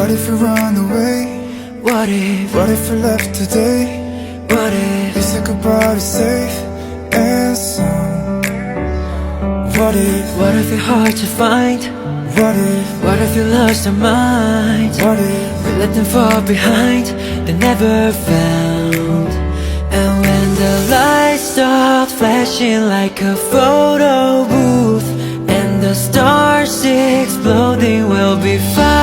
What if we run away? What if? What if we left today? What if? We said goodbye, be safe and sound. What if? What if you're hard to find? What if? What if you lost our minds? What if? We let them fall behind, they're never found. And when the lights start flashing like a photo booth, and the stars exploding, we'll be fine.